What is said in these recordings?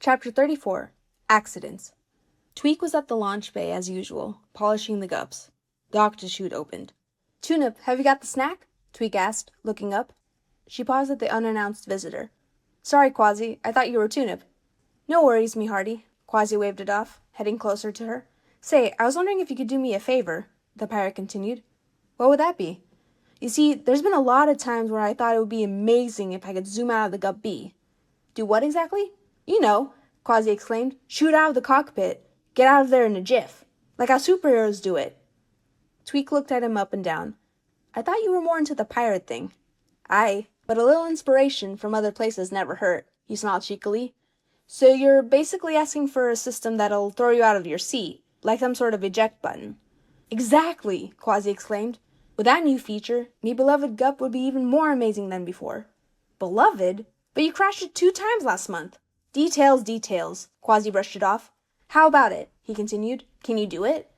Chapter 34, Accidents. Tweak was at the launch bay as usual, polishing the gups. The octochute opened. "Tunip, have you got the snack?" Tweak asked, looking up. She paused at the unannounced visitor. "Sorry, Quasi, I thought you were Tunip." "No worries, me hearty." Quasi waved it off, heading closer to her. "Say, I was wondering if you could do me a favor," the pirate continued. "What would that be?" "You see, there's been a lot of times where I thought it would be amazing if I could zoom out of the gup B." "Do what exactly?" "You know," Quasi exclaimed. "Shoot out of the cockpit. Get out of there in a jiff. Like how superheroes do it." Tweak looked at him up and down. "I thought you were more into the pirate thing." "Aye, but a little inspiration from other places never hurt," he smiled cheekily. "So you're basically asking for a system that'll throw you out of your seat, like some sort of eject button." "Exactly!" Quasi exclaimed. "With that new feature, me beloved gup would be even more amazing than before." "Beloved? But you crashed it 2 times last month." Details. Quasi brushed it off. "How about it?" he continued. "Can you do it?"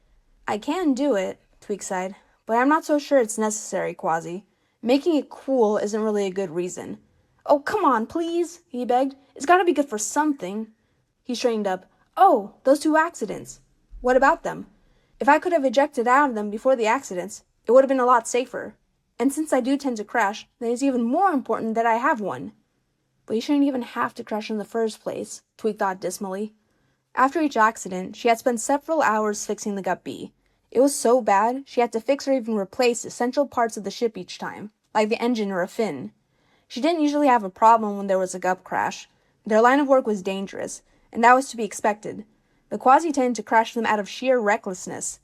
"I can do it," Tweak sighed, "but I'm not so sure it's necessary, Quasi. Making it cool isn't really a good reason." "Oh, come on, please," he begged. "It's gotta be good for something." He straightened up. "Oh, those 2 accidents. What about them? If I could have ejected out of them before the accidents, it would have been a lot safer. And since I do tend to crash, then it's even more important that I have one." "But you shouldn't even have to crash in the first place," Tweak thought dismally. After each accident, she had spent several hours fixing the gup B. It was so bad, she had to fix or even replace essential parts of the ship each time, like the engine or a fin. She didn't usually have a problem when there was a gup crash. Their line of work was dangerous, and that was to be expected. But Quasi tended to crash them out of sheer recklessness,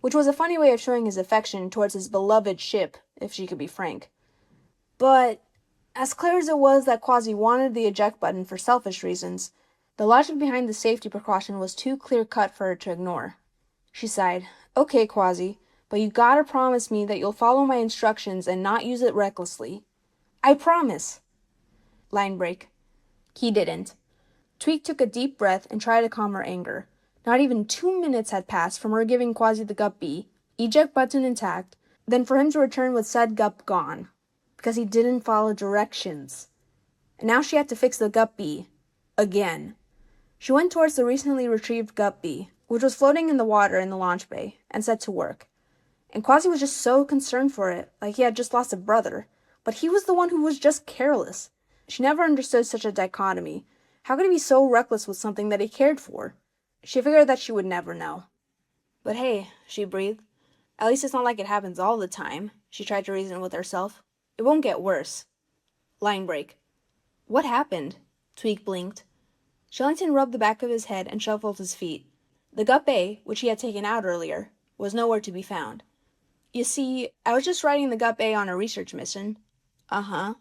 which was a funny way of showing his affection towards his beloved ship, if she could be frank. But as clear as it was that Quasi wanted the eject button for selfish reasons, the logic behind the safety precaution was too clear-cut for her to ignore. She sighed. "Okay, Quasi, but you gotta promise me that you'll follow my instructions and not use it recklessly." "I promise." Line break. He didn't. Tweak took a deep breath and tried to calm her anger. Not even 2 minutes had passed from her giving Quasi the gup B, eject button intact, then for him to return with said gup gone, because he didn't follow directions. And now she had to fix the gup B. Again. She went towards the recently retrieved gup B, which was floating in the water in the launch bay, and set to work. And Quasi was just so concerned for it, like he had just lost a brother. But he was the one who was just careless. She never understood such a dichotomy. How could he be so reckless with something that he cared for? She figured that she would never know. "But hey," she breathed. "At least it's not like it happens all the time," she tried to reason with herself. "It won't get worse." Line break. "What happened?" Tweak blinked. Shellington rubbed the back of his head and shuffled his feet. The gup A, which he had taken out earlier, was nowhere to be found. "You see, I was just riding the gup A on a research mission." "Uh-huh."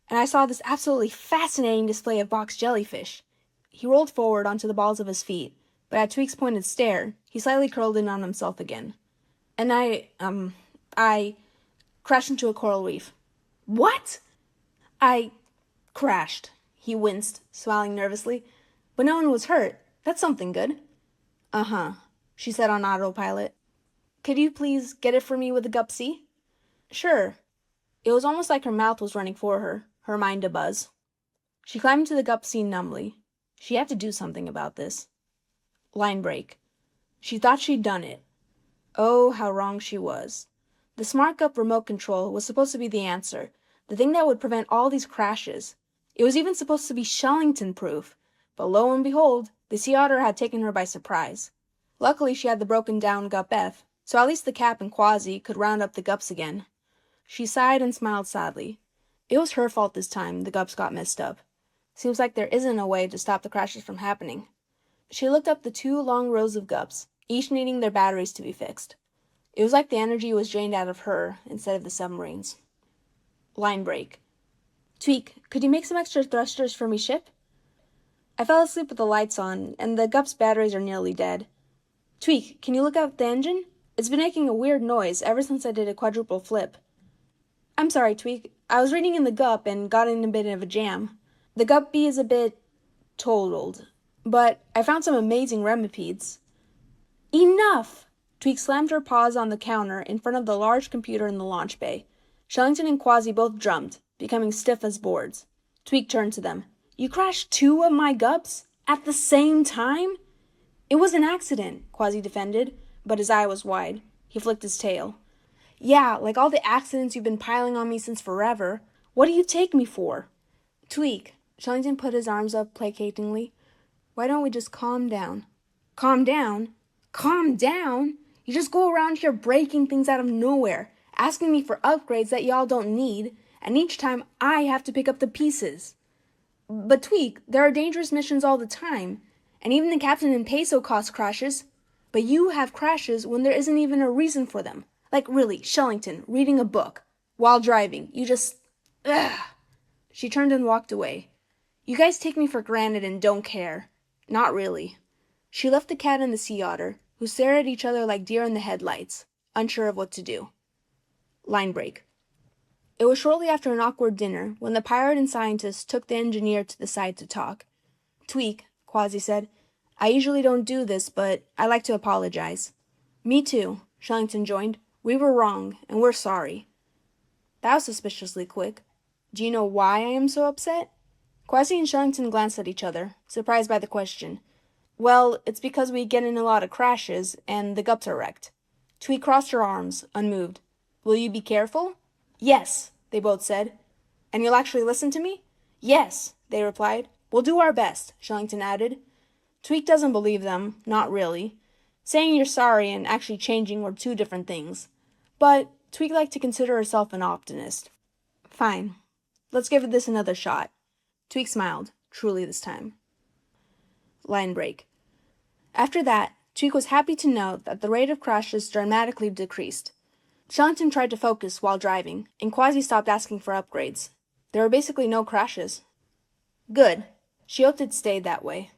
"And I saw this absolutely fascinating display of box jellyfish." He rolled forward onto the balls of his feet, but at Tweak's pointed stare, he slightly curled in on himself again. "And I crashed into a coral reef." "What?" "I crashed." He winced, smiling nervously. "But no one was hurt. That's something good." "Uh-huh," she said on autopilot. "Could you please get it for me with the gup C?" "Sure." It was almost like her mouth was running for her, her mind abuzz. She climbed to the gup C numbly. She had to do something about this. Line break. She thought she'd done it. Oh, how wrong she was. The smart gup remote control was supposed to be the answer, the thing that would prevent all these crashes. It was even supposed to be Shellington-proof, but lo and behold, the sea otter had taken her by surprise. Luckily, she had the broken-down gup F, so at least the Cap and Quasi could round up the gups again. She sighed and smiled sadly. It was her fault this time the gups got messed up. Seems like there isn't a way to stop the crashes from happening. She looked up the 2 long rows of gups, each needing their batteries to be fixed. It was like the energy was drained out of her instead of the submarines. Line break. "Tweak, could you make some extra thrusters for me, ship?" "I fell asleep with the lights on, and the gup's batteries are nearly dead." "Tweak, can you look out the engine? It's been making a weird noise ever since I did a quadruple flip." "I'm sorry, Tweak. I was reading in the gup and got in a bit of a jam. The gup B is a bit totaled, but I found some amazing remipedes." "Enough!" Tweak slammed her paws on the counter in front of the large computer in the launch bay. Shellington and Quasi both drummed, becoming stiff as boards. Tweak turned to them. "You crashed 2 of my gups? At the same time? It was an accident, Quasi defended, but his eye was wide. He flicked his tail. Yeah, like all the accidents you've been piling on me since forever. What do you take me for? Tweak. Shellington put his arms up placatingly. Why don't we just calm down? Calm down? Calm down? You just go around here breaking things out of nowhere, asking me for upgrades that y'all don't need, and each time I have to pick up the pieces. But Tweak, there are dangerous missions all the time, and even the captain in Peso cause crashes. But you have crashes when there isn't even a reason for them. Like really, Shellington, reading a book, while driving. You just... Ugh. She turned and walked away. You guys take me for granted and don't care. Not really. She left the cat and the sea otter, who stared at each other like deer in the headlights, unsure of what to do. Line break. It was shortly after an awkward dinner when the pirate and scientist took the engineer to the side to talk. Tweak, Quasi said, I usually don't do this, but I like to apologize. Me too, Shellington joined. We were wrong, and we're sorry. That was suspiciously quick. Do you know why I am so upset? Quasi and Shellington glanced at each other, surprised by the question. Well, it's because we get in a lot of crashes, and the gups are wrecked. Tweak crossed her arms, unmoved. Will you be careful? Yes, they both said. And you'll actually listen to me? Yes, they replied. We'll do our best, Shellington added. Tweak doesn't believe them, not really. Saying you're sorry and actually changing were two different things. But Tweak liked to consider herself an optimist. Fine. Let's give this another shot. Tweak smiled, truly this time. Line break. After that, Tweak was happy to note that the rate of crashes dramatically decreased. Shellington tried to focus while driving, and Quasi stopped asking for upgrades. There were basically no crashes. Good. She hoped it stayed that way.